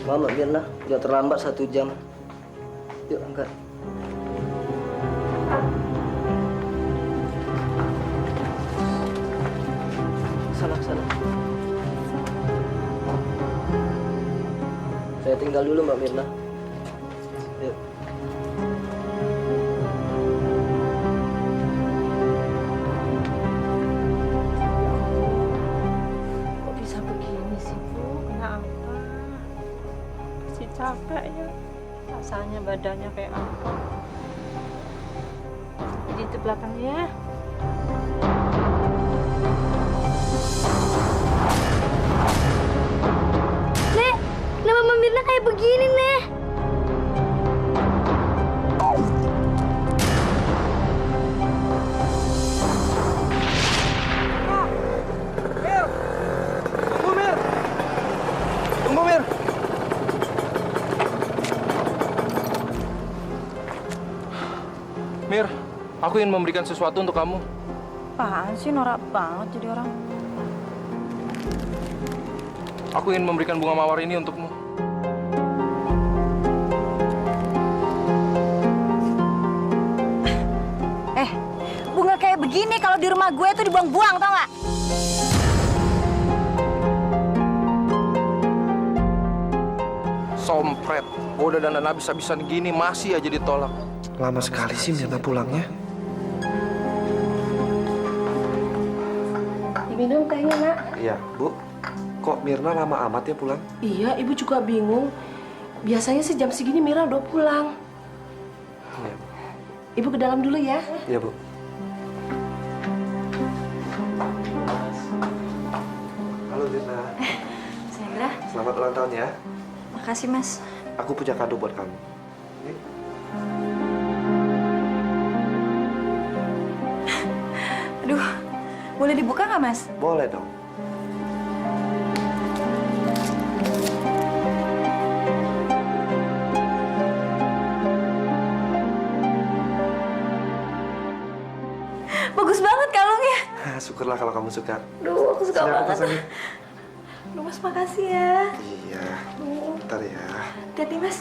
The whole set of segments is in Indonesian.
Maaf Mbak Mirna, udah terlambat 1 jam. Yuk angkat. Sana, sana. Saya tinggal dulu Mbak Mirna. Yuk. Kok bisa begini sih, Bu? Kenapa? Masih capek ya. Rasanya badannya kayak apa? Di itu belakangnya. Nek, kenapa Mbak Mirna kayak begini, Nek? Tunggu, Mir! Tunggu, Mir! Mir, aku ingin memberikan sesuatu untuk kamu. Apaan sih, norak banget jadi orang. Aku ingin memberikan bunga mawar ini untukmu. Bunga kayak begini kalau di rumah gue tuh dibuang-buang, tau nggak? Sompret, gue udah dandan habis-habisan gini masih aja ditolak. Lama sekali sih Mirna pulangnya. Diminum tehnya, Nak. Iya, Bu. Kok Mirna lama amat ya pulang? Iya, Ibu juga bingung. Biasanya sih jam segini Mira udah pulang. Iya, Ibu ke dalam dulu ya. iya Bu. Halo Mirna, Sandra, selamat ulang tahun ya. makasih Mas. Aku punya kado buat kamu. Ini. Aduh, boleh dibuka nggak Mas? Boleh dong. Bagus banget kalungnya. Syukurlah kalau kamu suka. Duh, aku suka Sini aku banget. pasangin. Duh, Mas makasih ya. Iya, bentar ya. Hati-hati Mas.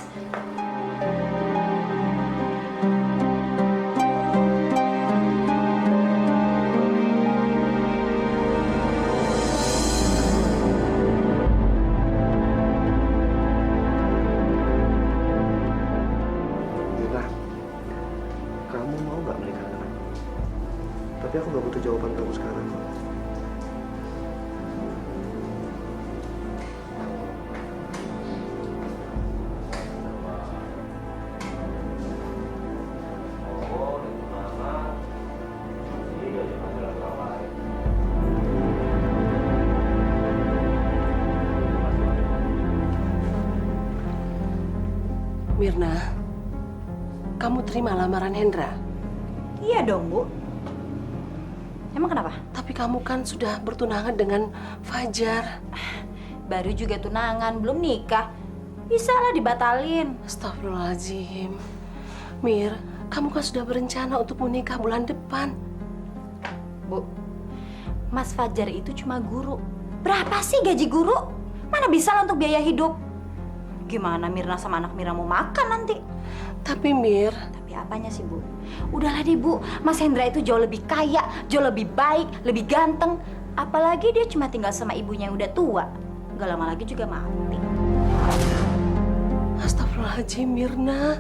Mirna, kamu mau nggak menikah dengan aku? Tapi aku nggak butuh jawaban kamu sekarang. Mirna, kamu terima lamaran Hendra. Iya dong, Bu. Emang kenapa? Tapi kamu kan sudah bertunangan dengan Fajar. Baru juga tunangan, belum nikah. Bisa lah dibatalin. Astagfirullahaladzim. Mir, kamu kan sudah berencana untuk menikah bulan depan. Bu, Mas Fajar itu cuma guru. Berapa sih gaji guru? Mana bisa lah untuk biaya hidup? Gimana Mirna sama anak Mirna mau makan nanti? Tapi Mir, Tapi apanya sih, Bu? Udahlah deh, Bu. Mas Hendra itu jauh lebih kaya, jauh lebih baik, lebih ganteng. Apalagi dia cuma tinggal sama ibunya yang udah tua. Gak lama lagi juga mati. astagfirullahaladzim Mirna.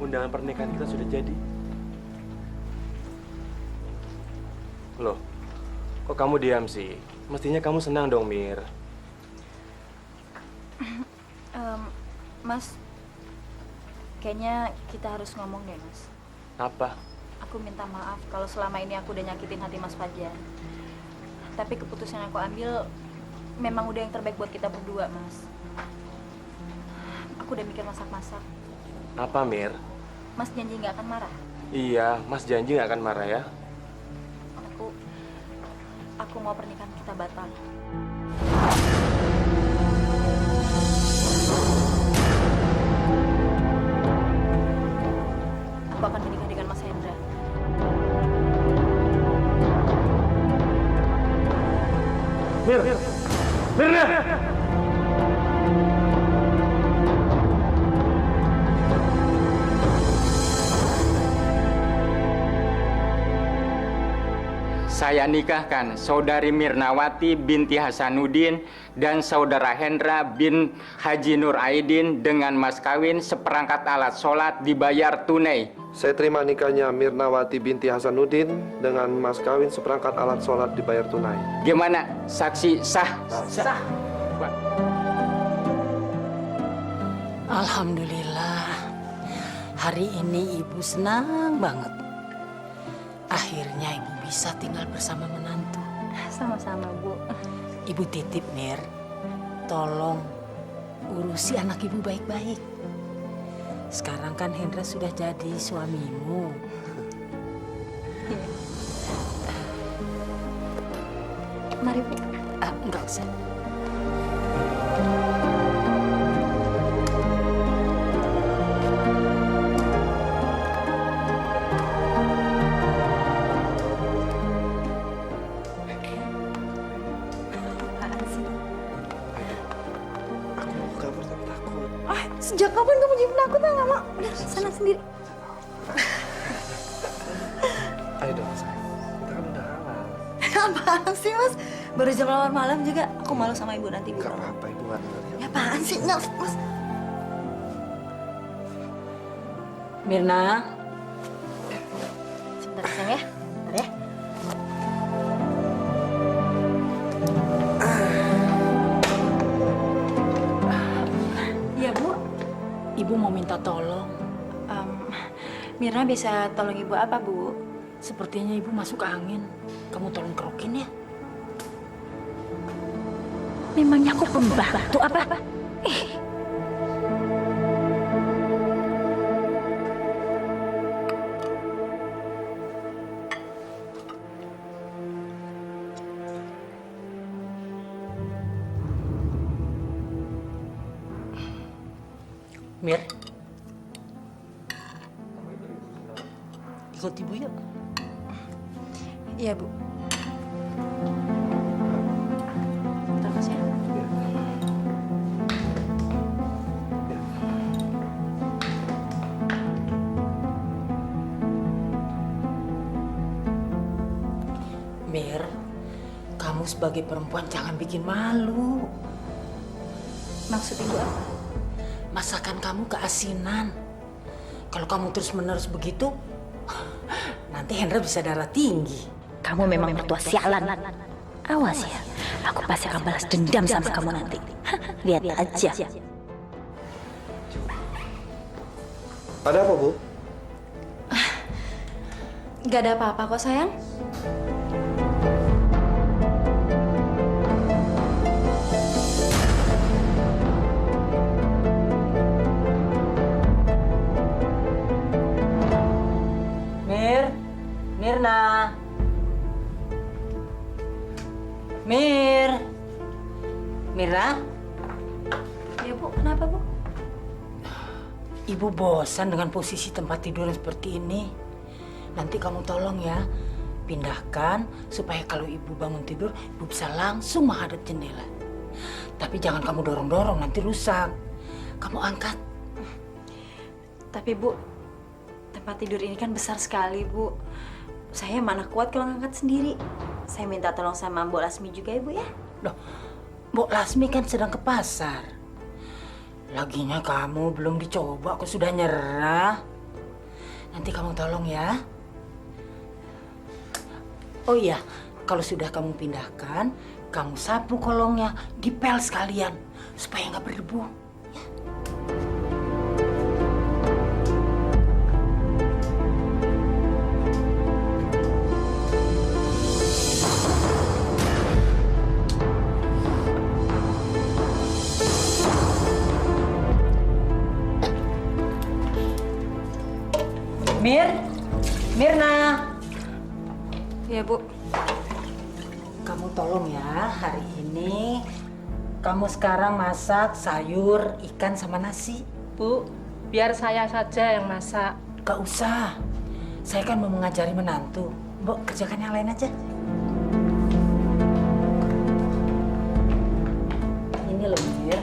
undangan pernikahan kita sudah jadi. Loh, kok kamu diam sih? Mestinya kamu senang dong, Mir. Mas, kayaknya kita harus ngomong deh, Mas. Apa? Aku minta maaf kalau selama ini aku udah nyakitin hati Mas Fajar. Tapi keputusan yang aku ambil memang udah yang terbaik buat kita berdua, Mas. Aku udah mikir masak-masak. Apa, Mir? Mas janji nggak akan marah? Iya, Mas janji nggak akan marah ya. Aku mau pernikahan kita batal. Aku akan menikah dengan Mas Hendra. Mirna! Saya nikahkan Saudari Mirnawati binti Hasanuddin dan Saudara Hendra bin Haji Nur Aidin dengan mas kawin seperangkat alat sholat dibayar tunai. Saya terima nikahnya Mirnawati binti Hasanuddin dengan mas kawin seperangkat alat sholat dibayar tunai. Gimana? Saksi sah? Sah. Alhamdulillah. Hari ini Ibu senang banget. Akhirnya Ibu bisa tinggal bersama menantu. Sama-sama, Bu. Ibu titip, Mir. Tolong urusi anak Ibu baik-baik. Sekarang kan Hendra sudah jadi suamimu. Mari, Bu. Enggak usah. Sejak kapan kamu jadi penakut? Nggak mau. Udah, sana sendiri. Ayo dong, sayang. Kita kan udah halal. Apaan sih, Mas? Baru jam 8 malam juga. Aku malu sama Ibu nanti. Gak apa-apa, Ibu nggak dengar. Ya apaan sih? Nggak, Mas. Mirna. Sebentar, sayang ya. Bentar ya. Iya, Bu. Ibu mau minta tolong. Mirna bisa tolong Ibu apa, Bu? Sepertinya Ibu masuk angin. Kamu tolong kerokin ya. Memangnya aku pembantu apa? Mir. Ikut Ibu yuk. Iya, Bu. Bentar, Mas ya. Mir, kamu sebagai perempuan jangan bikin malu. Maksud Ibu apa? Masakan kamu keasinan. Kalau kamu terus-menerus begitu, nanti Hendra bisa darah tinggi. Kamu memang mertua sialan. Awas ya, aku pasti akan balas dendam sama kamu nanti. Lihat aja. Ada apa, Bu? Gak ada apa-apa kok, sayang. Mirna. Mirna. Ya, Bu. Kenapa, Bu? Ibu bosan dengan posisi tempat tidur seperti ini. Nanti kamu tolong ya, pindahkan supaya kalau Ibu bangun tidur, Ibu bisa langsung menghadap jendela. Tapi jangan kamu dorong-dorong, nanti rusak. Kamu angkat. Tapi, Bu, tempat tidur ini kan besar sekali, Bu. Saya mana kuat kalau ngangkat sendiri. Saya minta tolong sama Mbok Lasmi juga, Ibu ya. Loh, Mbok Lasmi kan sedang ke pasar. Laginya kamu belum dicoba, aku sudah nyerah. Nanti kamu tolong ya. Oh iya, kalau sudah kamu pindahkan, kamu sapu kolongnya, dipel sekalian supaya nggak berdebu. Mirna. Ya, Bu. Kamu tolong ya, hari ini kamu sekarang masak sayur, ikan sama nasi. Bu, biar saya saja yang masak. Gak usah, saya kan mau mengajari menantu. Mbok kerjakan yang lain aja. Ini loh Mir,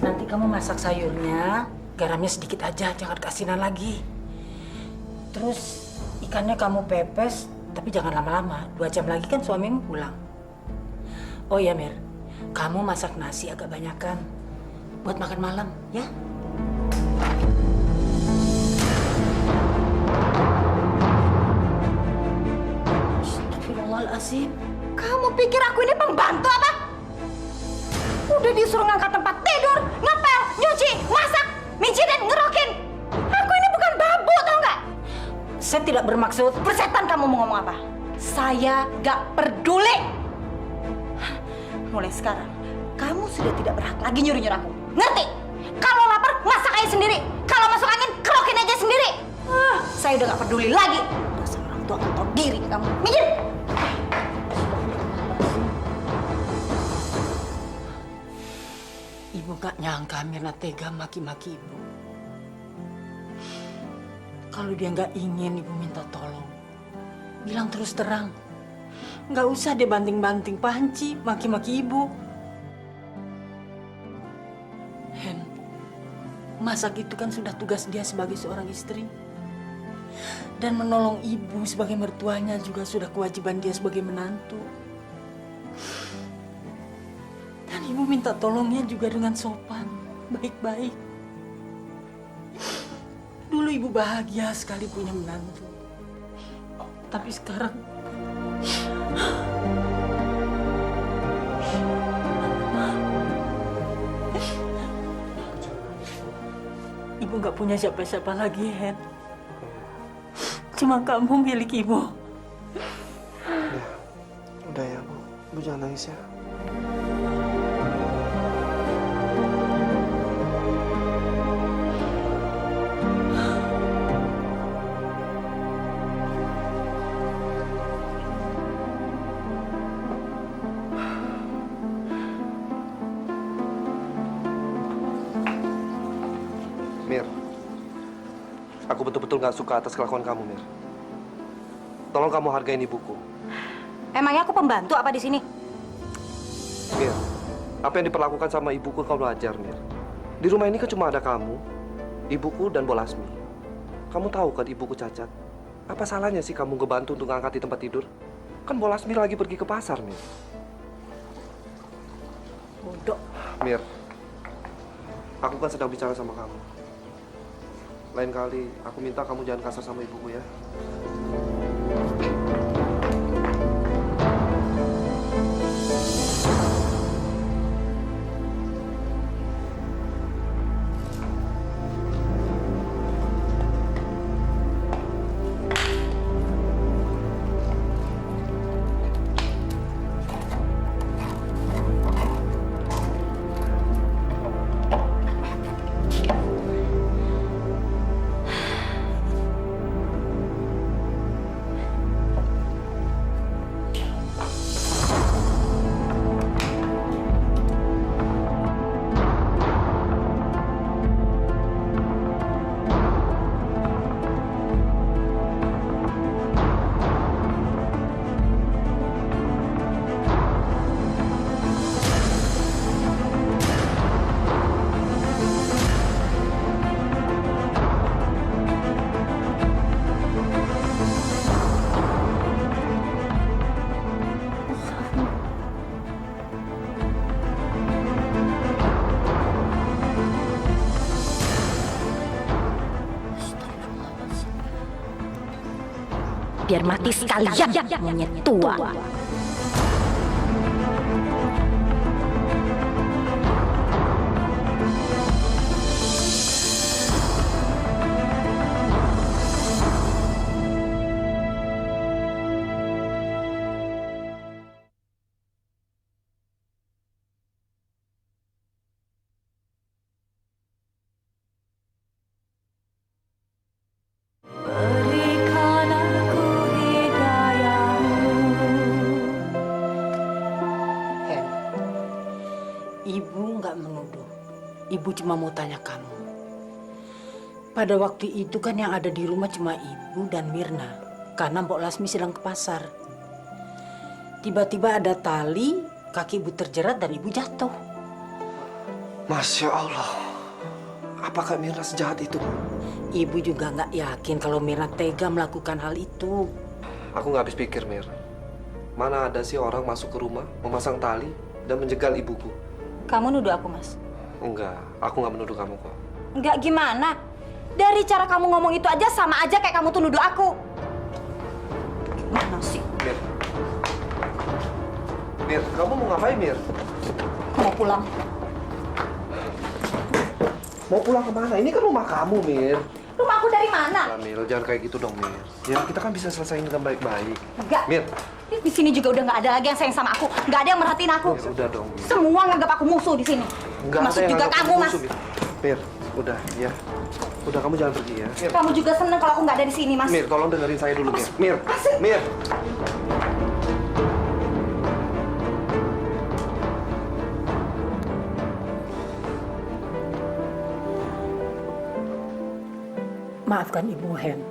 nanti kamu masak sayurnya, garamnya sedikit aja, jangan kasinan lagi. Terus ikannya kamu pepes, tapi jangan lama-lama. 2 jam lagi kan suamimu pulang. Oh ya Mir, kamu masak nasi agak banyakan buat makan malam, ya? Astagfirullahaladzim. Kamu pikir aku ini pembantu apa? Udah disuruh ngangkat tempat tidur, ngepel, nyuci, masak, mici dan ngerokin. Aku ini bukan babu, tau nggak? Saya tidak bermaksud. Persetan kamu mau ngomong apa? Saya gak peduli. Mulai sekarang, kamu sudah tidak berhak lagi nyuruh-nyuruh aku. Ngerti? Kalau lapar, masak aja sendiri. Kalau masuk angin, kerokin aja sendiri. Saya udah gak peduli lagi. Dasar orang tua gak tahu diri kamu. Minggir! Ibu gak nyangka Mirna tega maki-maki ibu. Kalau dia nggak ingin ibu minta tolong, bilang terus terang. Nggak usah dia banting-banting panci, maki-maki ibu. Hen, masak itu kan sudah tugas dia sebagai seorang istri. Dan menolong ibu sebagai mertuanya juga sudah kewajiban dia sebagai menantu. Dan ibu minta tolongnya juga dengan sopan, baik-baik. Dulu ibu bahagia sekali punya menantu. Tapi sekarang ibu gak punya siapa-siapa lagi, Hen. Cuma kamu milik ibu. Ya, udah ya, Bu. Bu jangan nangis ya. Mir, aku betul-betul gak suka atas kelakuan kamu, Mir. Tolong kamu hargain ibuku. Emangnya aku pembantu apa di sini? Mir, apa yang diperlakukan sama ibuku kamu ajar, Mir. Di rumah ini kan cuma ada kamu, ibuku, dan Bolasmi. Kamu tahu kan ibuku cacat. Apa salahnya sih kamu ngebantu untuk ngangkat di tempat tidur? Kan Bolasmi lagi pergi ke pasar, Mir. Bodoh. Mir, aku kan sedang bicara sama kamu. Lain kali, aku minta kamu jangan kasar sama ibuku ya. biar mati sekalian, monyet tua. Ibu nggak menuduh. Ibu cuma mau tanya kamu. Pada waktu itu kan yang ada di rumah cuma ibu dan Mirna. Karena Mbok Lasmi sedang ke pasar. Tiba-tiba ada tali, kaki ibu terjerat dan ibu jatuh. Masya Allah. Apakah Mirna sejahat itu? Ibu juga nggak yakin kalau Mirna tega melakukan hal itu. Aku nggak habis pikir, Mir. Mana ada sih orang masuk ke rumah, memasang tali, dan menjegal ibuku? Kamu nuduh aku, Mas? Enggak, aku nggak menuduh kamu kok. Enggak gimana? Dari cara kamu ngomong itu aja sama aja kayak kamu tuh nuduh aku. Gimana sih? Mir. Mir, kamu mau ngapain, Mir? Mau pulang. Mau pulang kemana? Ini kan rumah kamu, Mir. Rumah aku dari mana? Nah, Mir, jangan kayak gitu dong, Mir. Ya, kita kan bisa selesaiin dengan baik-baik. Enggak. Mir. Di sini juga udah nggak ada lagi yang sayang sama aku. Nggak ada yang merhatiin aku. Mir, udah dong, Mir. Semua nganggap aku musuh di sini. Nggak Masuk ada yang juga anggap kamu, Mas. musuh, Mir. Mir, udah, ya. Udah, kamu jangan pergi ya. Mir. Kamu juga seneng kalau aku nggak ada di sini, Mas. Mir, tolong dengerin saya dulu, Mir. Mir, Mir. Maafkan Ibu Hen.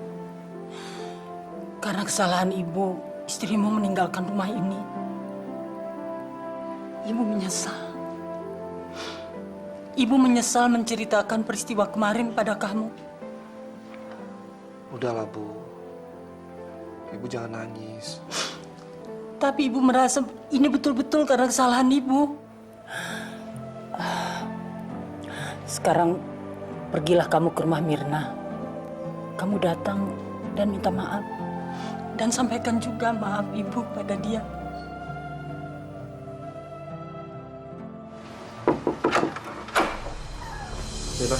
Karena kesalahan Ibu, istrimu meninggalkan rumah ini. Ibu menyesal. Ibu menyesal menceritakan peristiwa kemarin pada kamu. Udahlah, Bu. Ibu jangan nangis. Tapi Ibu merasa ini betul-betul karena kesalahan Ibu. Sekarang pergilah kamu ke rumah Mirna. Kamu datang dan minta maaf. Dan sampaikan juga maaf Ibu pada dia. Mirna.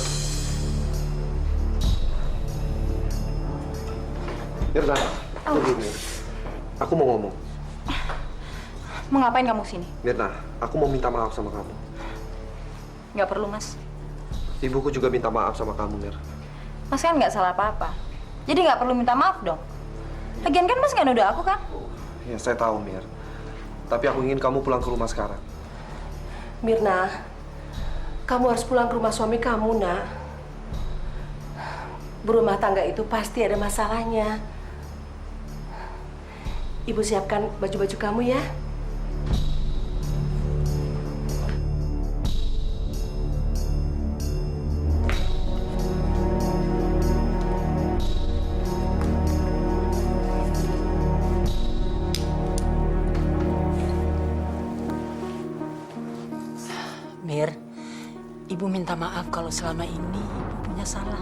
Mirna, tunggu, Mir. Aku mau ngomong. Mau ngapain kamu sini? Mirna, aku mau minta maaf sama kamu. Nggak perlu, Mas. Ibuku juga minta maaf sama kamu, Mir. Mas kan nggak salah apa-apa. Jadi nggak perlu minta maaf dong. Lagian kan Mas nggak nuduh aku kan? Ya, saya tahu, Mir. Tapi aku ingin kamu pulang ke rumah sekarang. Mirna, kamu harus pulang ke rumah suami kamu, nak. Berumah tangga itu pasti ada masalahnya. Ibu siapkan baju-baju kamu ya. Mir, Ibu minta maaf kalau selama ini Ibu punya salah.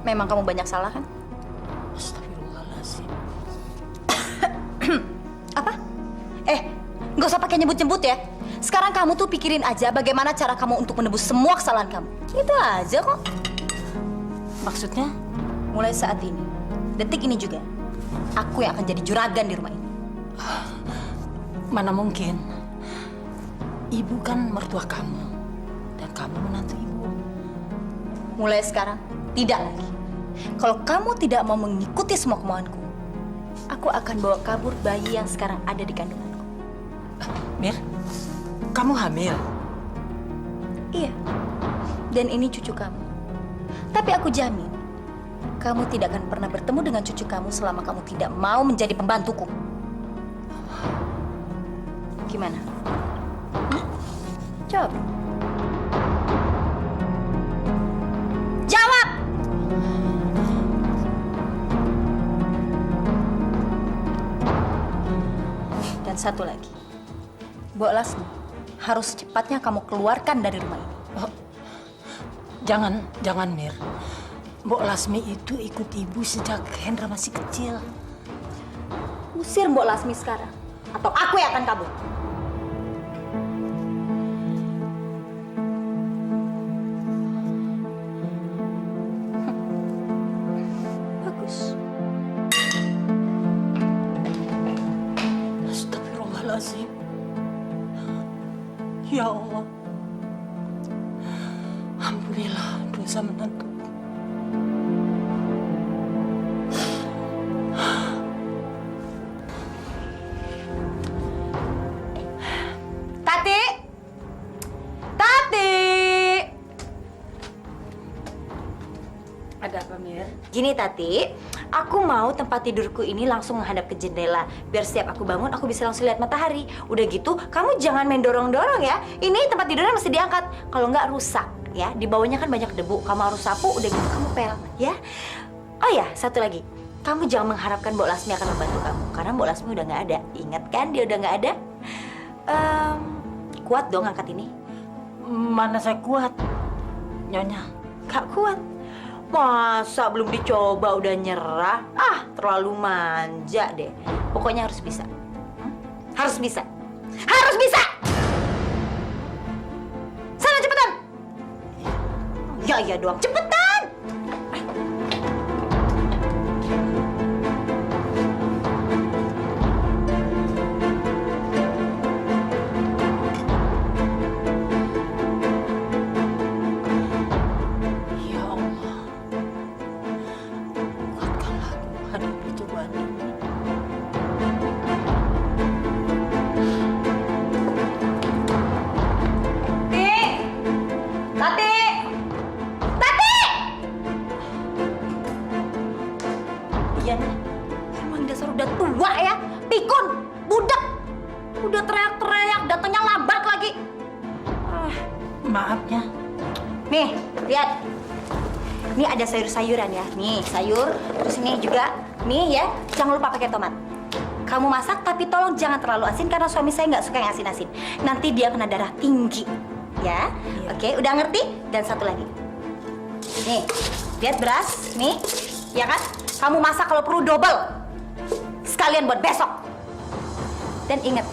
Memang kamu banyak salah kan? Astagfirullahaladzim. Apa? Nggak usah pakai nyebut-nyebut ya. Sekarang kamu tuh pikirin aja bagaimana cara kamu untuk menebus semua kesalahan kamu. Itu aja kok. Maksudnya? Mulai saat ini, detik ini juga, aku yang akan jadi juragan di rumah ini. Mana mungkin? Ibu kan mertua kamu. Dan kamu menantu Ibu. Mulai sekarang, tidak lagi. Kalau kamu tidak mau mengikuti semua kemauanku, aku akan bawa kabur bayi yang sekarang ada di kandunganku. Mir, kamu hamil? Iya, dan ini cucu kamu. Tapi aku jamin, kamu tidak akan pernah bertemu dengan cucu kamu selama kamu tidak mau menjadi pembantuku. Gimana? Jawab. Jawab! Dan satu lagi. Mbok Lasmi, harus secepatnya kamu keluarkan dari rumah ini. Jangan Mir. Mbok Lasmi itu ikut Ibu sejak Hendra masih kecil. Usir Mbok Lasmi sekarang, atau aku yang akan kabur. Bagus. Astagfirullahaladzim. Ya Allah. Alhamdulillah dosa menantu. Tati! Tati! Ada apa, Mir? Gini Tati, aku mau tempat tidurku ini langsung menghadap ke jendela. Biar setiap aku bangun, aku bisa langsung lihat matahari. Udah gitu, kamu jangan main dorong-dorong ya. Ini tempat tidurnya mesti diangkat. Kalau nggak rusak ya. Di bawahnya kan banyak debu. Kamu harus sapu, udah gitu kamu pel ya. Oh ya, satu lagi. Kamu jangan mengharapkan Mbok Lasmi akan membantu kamu. Karena Mbok Lasmi udah nggak ada. Ingat kan, dia udah nggak ada. Kuat dong angkat ini. Mana saya kuat, Nyonya. Gak kuat. Masa belum dicoba udah nyerah? Ah, terlalu manja deh. Pokoknya harus bisa. Harus bisa. Harus bisa! Sana cepetan! Ya, iya doang. Cepetan! Ya Allah. Kuatkanlah aku hadapi cobaan ini. Tati! Tati! Iya nih, emang dasar udah tua ya, pikun, budak. Udah teriak-teriak, datangnya lambat lagi. Maafnya. Nih, lihat. Ini ada sayur-sayuran ya. Nih, sayur. Terus ini juga. Nih ya, jangan lupa pakai tomat. Kamu masak, tapi tolong jangan terlalu asin karena suami saya nggak suka yang asin-asin. Nanti dia kena darah tinggi. Ya, oke, udah ngerti? Dan satu lagi. Nih, lihat beras. Nih, ya kan? Kamu masak kalau perlu double. Sekalian buat besok. Dan ingat,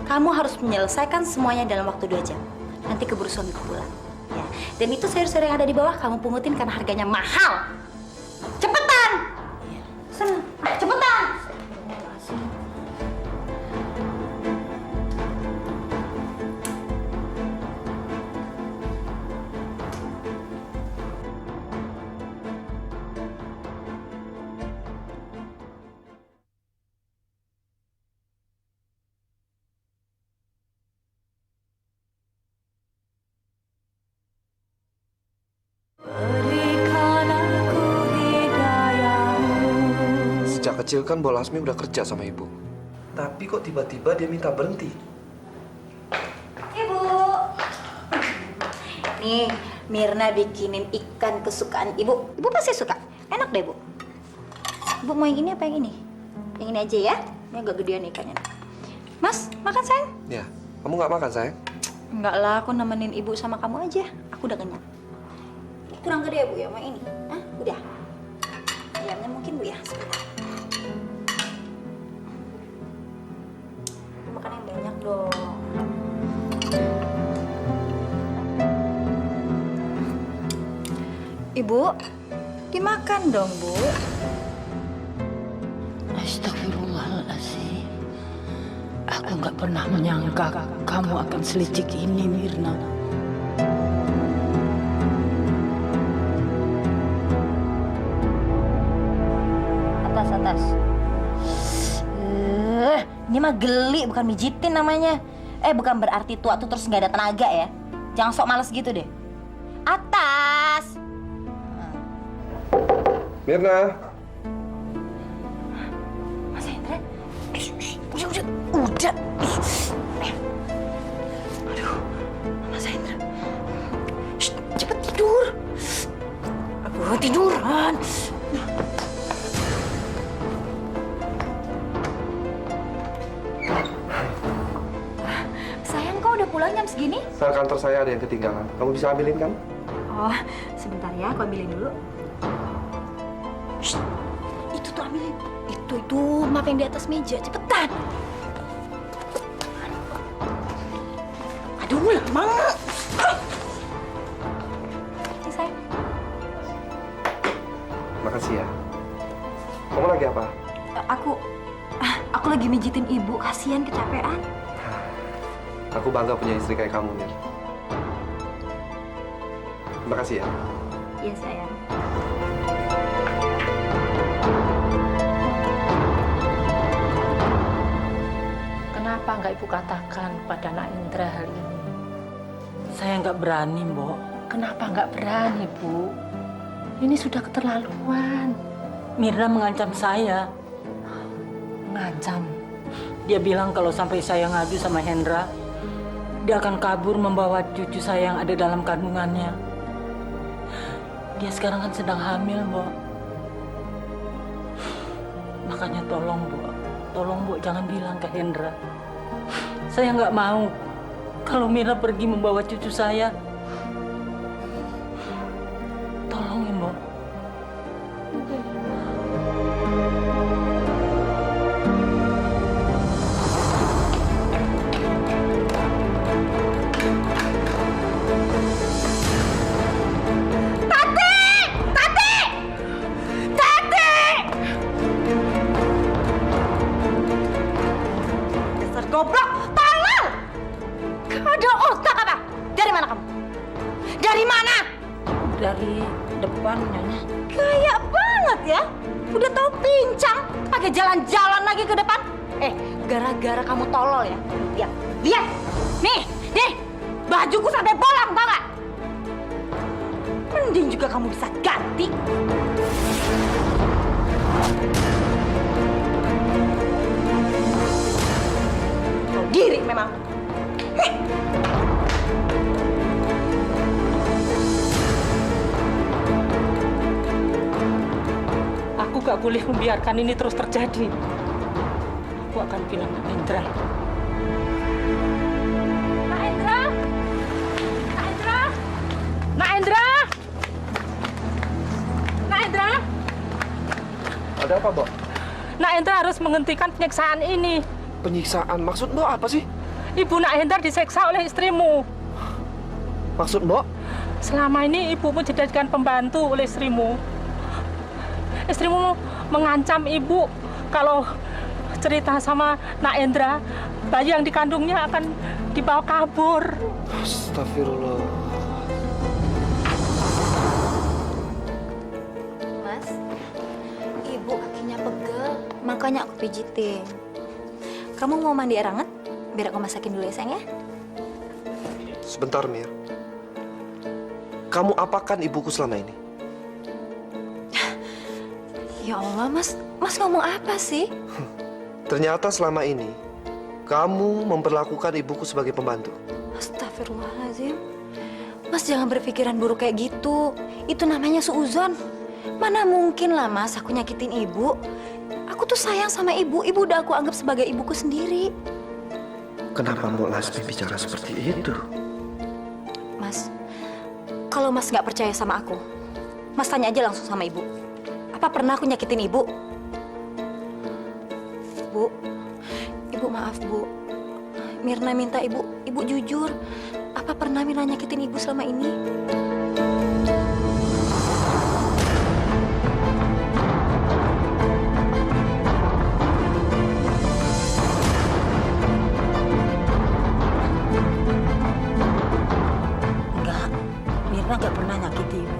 kamu harus menyelesaikan semuanya dalam waktu 2 jam. Nanti keburu suamiku pulang. Ya. Dan itu sayur-sayur yang ada di bawah kamu pungutin karena harganya mahal. Cepetan! Sana, cepetan! Sejak kecil kan Mbok Lasmi udah kerja sama ibu. Tapi kok tiba-tiba dia minta berhenti? Ibu. Nih, Mirna bikinin ikan kesukaan Ibu. Ibu pasti suka. Enak deh, Bu. Ibu mau yang ini apa yang ini? Yang ini aja ya. Ini agak gedean ikannya. Mas, makan sayang? Ya, kamu nggak makan sayang? Enggak lah, aku nemenin Ibu sama kamu aja. Aku udah kenyang. Kurang gede ya, Bu, ya, sama ini? Hah? Udah. Ayamnya mungkin, Bu, ya. Sebentar. Makan yang banyak dong. Ibu, dimakan dong, Bu. Astagfirullahaladzim. Aku nggak pernah menyangka kamu akan selicik ini, Mirna. Atas. Ini mah geli, bukan mijitin namanya. Bukan berarti tua tuh terus nggak ada tenaga ya. Jangan sok males gitu deh. Atas. Mirna. Mas Hendra. Udah. Aduh, Mas Hendra. Cepet tidur. Aduh, tiduran. Sayang, kau udah pulang jam segini? File kantor saya ada yang ketinggalan. Kamu bisa ambilin kan? Oh, sebentar ya, aku ambilin dulu. Itu tuh ambilin. Itu map yang di atas meja. Cepetan. Aduh, lama. Ini sayang. Makasih ya. Kamu lagi apa? Aku lagi mijitin ibu. Kasihan kecapean. Aku bangga punya istri kayak kamu, Mir. Makasih ya. Iya, sayang. Kenapa nggak ibu katakan pada Nak Indra hal ini? Saya nggak berani, Mbok. Kenapa nggak berani, Bu? Ini sudah keterlaluan. Mirna mengancam saya. Mengancam. Dia bilang kalau sampai saya ngadu sama Hendra, dia akan kabur membawa cucu saya yang ada dalam kandungannya. Dia sekarang kan sedang hamil, Mbok. Makanya tolong, Mbok. Tolong, Mbok, jangan bilang ke Hendra. Saya nggak mau kalau Mira pergi membawa cucu saya. Tolong ya, Mbok. Dasar goblok, tolong! Kamu ada otak apa? Dari mana kamu? Dari mana? Dari depan, Nyonya. Kayak banget ya. Udah tahu pincang, pakai jalan-jalan lagi ke depan. Gara-gara kamu tolol ya. Lihat. Nih, bajuku sampai bolong, tau gak? Mending juga kamu bisa ganti. Tahu diri memang. Aku gak boleh membiarkan ini terus terjadi. Aku akan bilang Nak Indra. Nak Indra! Nak Indra! Nak Indra! Nak Indra! Ada apa, Mbok? Nak Indra harus menghentikan penyiksaan ini. Penyiksaan? Maksud Mbok apa sih? Ibu Nak Indra diseksa oleh istrimu. Maksud Mbok? Selama ini ibumu dijadikan pembantu oleh istrimu. Istrimu mengancam ibu kalau cerita sama Nak Indra, bayi yang dikandungnya akan dibawa kabur. Astagfirullah. Mas, ibu kakinya pegel, makanya aku pijitin. Kamu mau mandi air hangat? Biar aku masakin dulu ya, sayang ya. Sebentar, Mir. Kamu apakan ibuku selama ini? Ya Allah, Mas ngomong apa sih? Ternyata selama ini, kamu memperlakukan ibuku sebagai pembantu. Astagfirullahaladzim. Mas jangan berpikiran buruk kayak gitu. Itu namanya suuzon. Mana mungkin lah, Mas, aku nyakitin ibu. Aku tuh sayang sama ibu. Ibu udah aku anggap sebagai ibuku sendiri. Kenapa Mbok Lasmi bicara seperti itu? Mas, kalau Mas nggak percaya sama aku, Mas tanya aja langsung sama ibu. Apa pernah aku nyakitin ibu? Ibu maaf, Bu. Mirna minta ibu jujur. Apa pernah Mirna nyakitin ibu selama ini? Enggak, Mirna nggak pernah nyakiti ibu.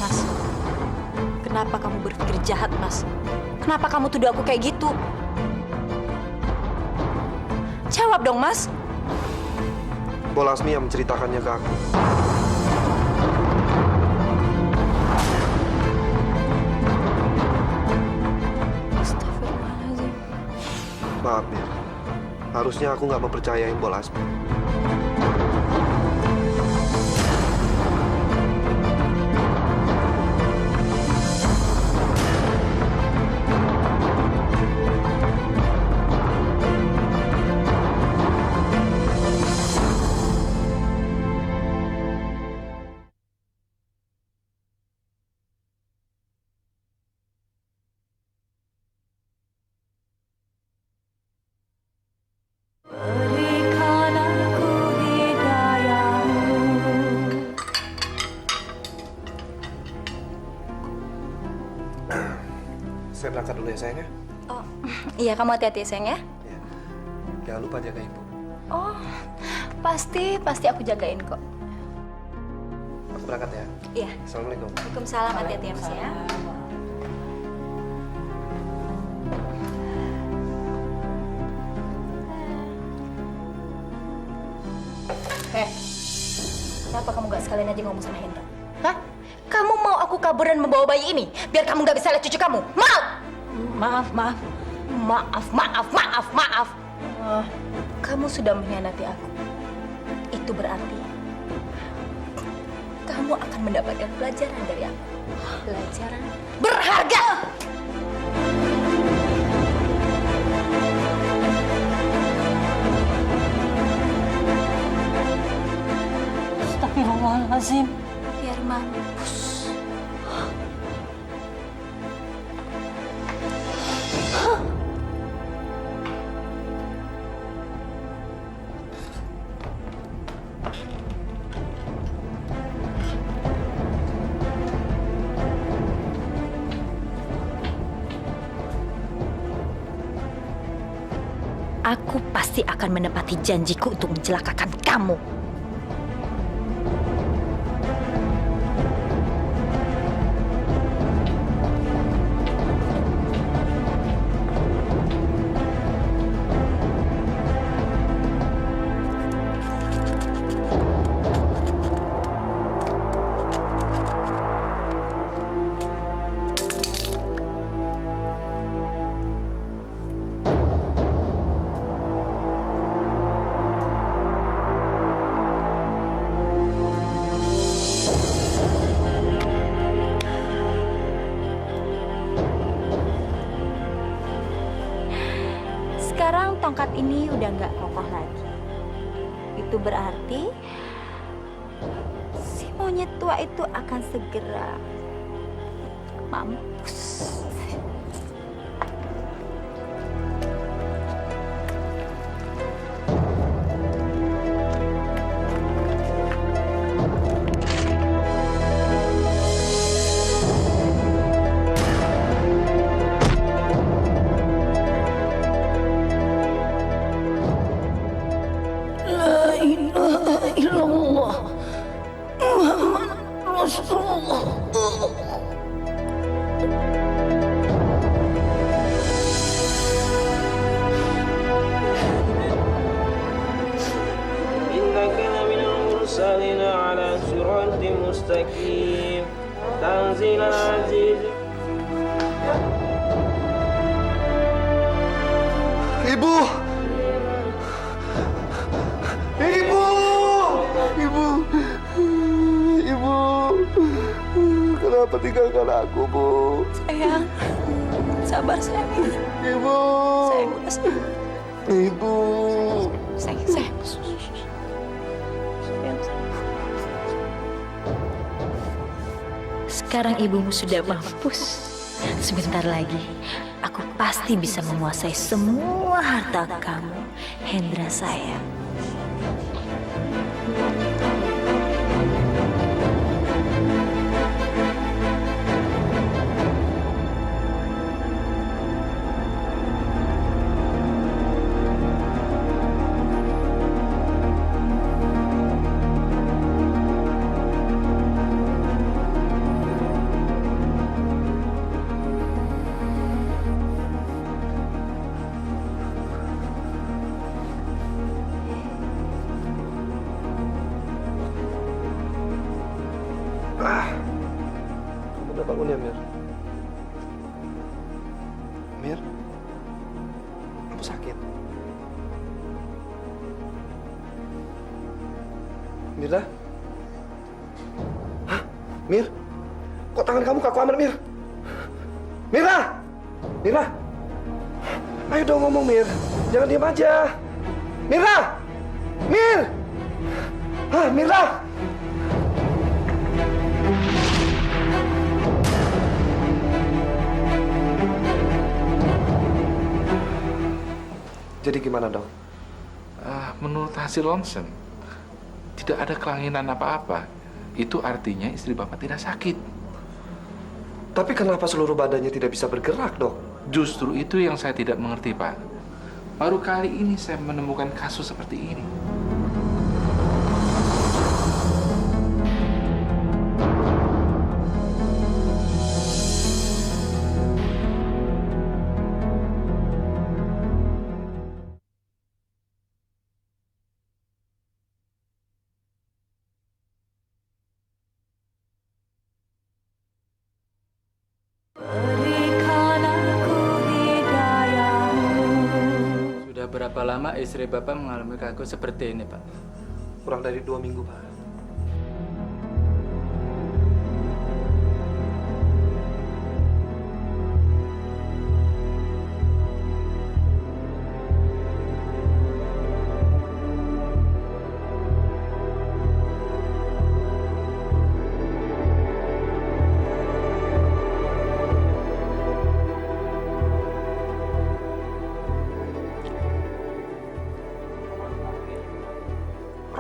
Mas, kenapa kamu berpikir jahat, Mas? Kenapa kamu tuduh aku kayak gitu? Jawab dong, Mas. Mbok Lasmi yang menceritakannya ke aku. Astagfirullahaladzim. Maaf, Mir. Harusnya aku nggak mempercayai Mbok Lasmi. Saya berangkat dulu ya sayang ya. Oh, iya kamu hati-hati ya sayang ya. Ya. Jangan lupa jaga ibu. Oh, pasti aku jagain kok. Aku berangkat ya. Iya. Assalamualaikum. Waalaikumsalam, hati-hati ya Mas ya. Kenapa kamu gak sekalian aja ngomong sama Hendra? Hah? Kamu mau aku kabur dan membawa bayi ini? Biar kamu gak bisa lihat cucu kamu? Mau? Maaf. Maaf. Kamu sudah mengkhianati aku. Itu berarti kamu akan mendapatkan pelajaran dari aku. Pelajaran berharga! Astagfirullahaladzim. Biar mampus. Aku pasti akan menepati janjiku untuk mencelakakan kamu. Sekarang tongkat ini udah nggak kokoh lagi. Itu berarti si monyet tua itu akan segera mampus. La ilaha illallah. Muhammad Rasulullah. إنك لمن المرسلين على صراط مستقيم تنزيل العزيز. Ibu! Kenapa tinggalkan aku, Bu? Sayang, sabar sayang. Ibu! Sayang udah sayang. Ibu! Sayang. Sekarang ibumu sudah mampus. Sebentar lagi, aku pasti bisa menguasai semua harta kamu, Hendra sayang. Kamu udah bangun ya, Mir? Mir? Kamu sakit? Mira? Hah? Mir? Kok tangan kamu kaku amat, Mir? Mira! Mira! Ayo dong ngomong, Mir. Jangan diam aja. Mira! Mir! Hah, Mira! Jadi gimana, Dok? Menurut hasil ronsen, tidak ada kelainan apa-apa. Itu artinya istri Bapak tidak sakit. Tapi kenapa seluruh badannya tidak bisa bergerak, Dok? Justru itu yang saya tidak mengerti, Pak. Baru kali ini saya menemukan kasus seperti ini. Sudah berapa lama istri Bapak mengalami kaku seperti ini, Pak? Kurang dari 2 minggu, Pak.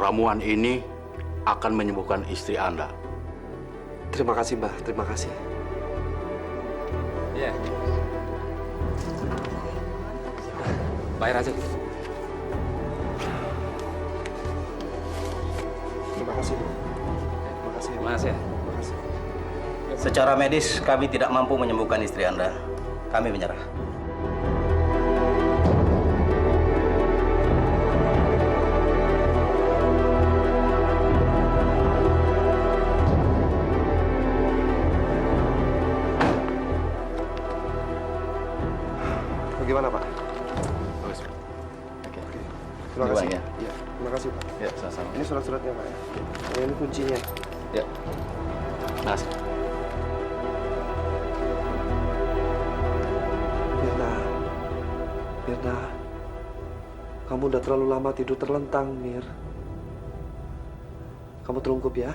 Ramuan ini akan menyembuhkan istri Anda. Terima kasih, Mbak. Terima kasih. Ya. Bayar aja. Terima kasih, Bu. Terima kasih. Mas ya. Terima kasih. Secara medis, kami tidak mampu menyembuhkan istri Anda. Kami menyerah. Bagaimana, Pak? Bagus. Oke. Terima kasih. Ya. Iya, terima kasih, Pak. Ya, sama-sama. Ini surat-suratnya, Pak. Ini kuncinya. Ya. Mas. Mirna. Mirna. Kamu udah terlalu lama tidur terlentang, Mir. Kamu terungkup ya.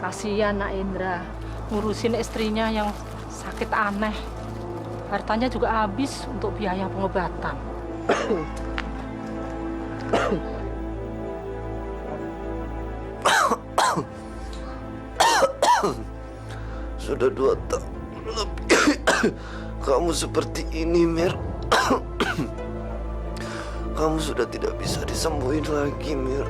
Kasihan Nak Indra, ngurusin istrinya yang sakit aneh. Hartanya juga habis untuk biaya pengobatan. Sudah 2 tahun lebih kamu seperti ini, Mir. Kamu sudah tidak bisa disembuhin lagi, Mir.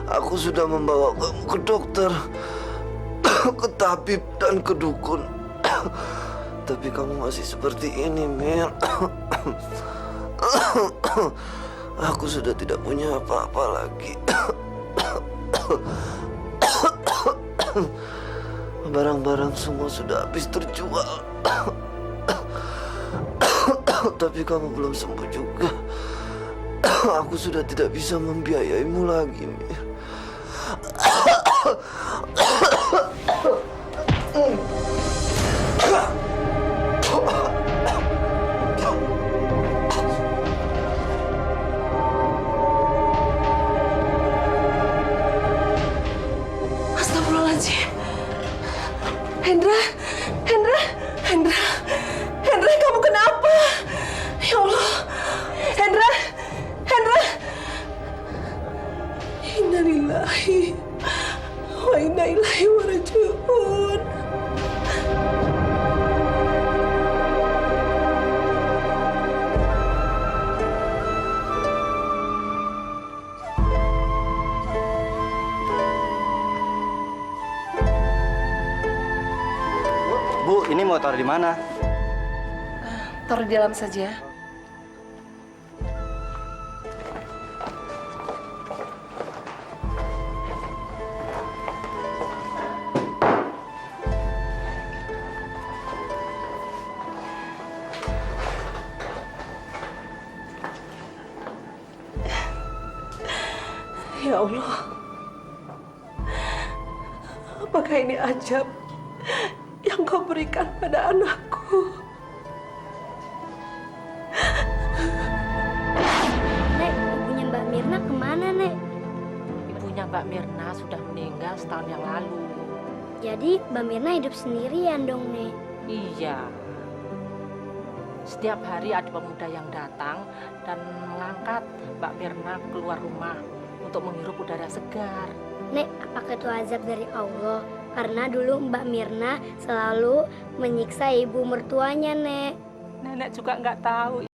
Aku sudah membawa kamu ke dokter, ke tabib, dan ke dukun. Tapi kamu masih seperti ini, Mir. Aku sudah tidak punya apa-apa lagi. Barang-barang semua sudah habis terjual. Tapi kamu belum sembuh juga. Aku sudah tidak bisa membiayaimu lagi, Mir. Astagfirullahaladzim. Hendra, kamu kenapa? Ya Allah, Hendra. Innalillahi wa inna ilaihi raji'un. Bu, ini mau taruh di mana? Taruh di dalam saja. Ya Allah, apakah ini ajab yang kau berikan pada anakku? Nek, ibunya Mbak Mirna kemana, Nek? Ibunya Mbak Mirna sudah meninggal setahun yang lalu. Jadi Mbak Mirna hidup sendirian dong, Nek? Iya. Setiap hari ada pemuda yang datang dan mengangkat Mbak Mirna keluar rumah untuk menghirup udara segar. Nek, apakah itu azab dari Allah? Karena dulu Mbak Mirna selalu menyiksa ibu mertuanya, Nek. Nenek juga nggak tahu